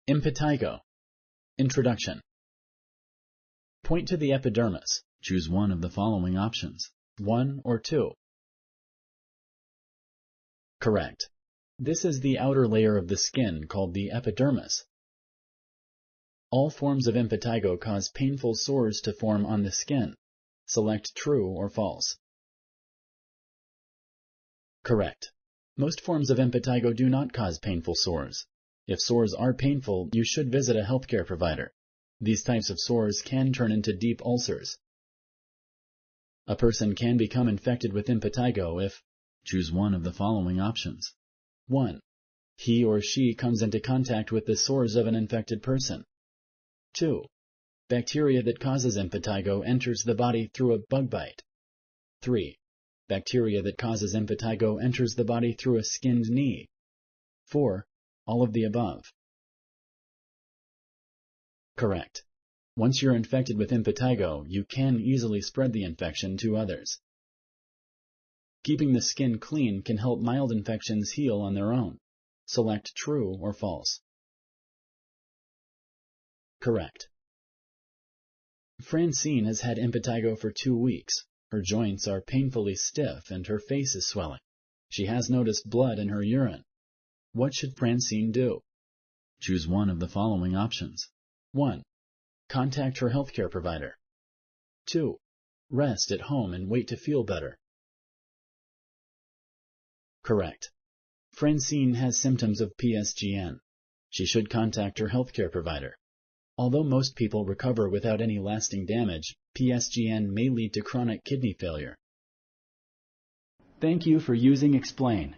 Impetigo. Introduction. Point to the epidermis. Choose one of the following options. 1 or 2. Correct. This is the outer layer of the skin called the epidermis. All forms of impetigo cause painful sores to form on the skin. Select true or false. Correct. Most forms of impetigo do not cause painful sores. If sores are painful, you should visit a healthcare provider. These types of sores can turn into deep ulcers. A person can become infected with impetigo if, choose one of the following options. 1. He or she comes into contact with the sores of an infected person. 2. Bacteria that causes impetigo enters the body through a bug bite. 3. Bacteria that causes impetigo enters the body through a skinned knee. 4. All of the above. Correct. Once you're infected with impetigo, you can easily spread the infection to others. Keeping the skin clean can help mild infections heal on their own. Select true or false. Correct. Francine has had impetigo for 2 weeks. Her joints are painfully stiff and her face is swelling. She has noticed blood in her urine. What should Francine do? Choose one of the following options. 1. Contact her healthcare provider. 2. Rest at home and wait to feel better. Correct. Francine has symptoms of PSGN. She should contact her healthcare provider. Although most people recover without any lasting damage, PSGN may lead to chronic kidney failure. Thank you for using Explain.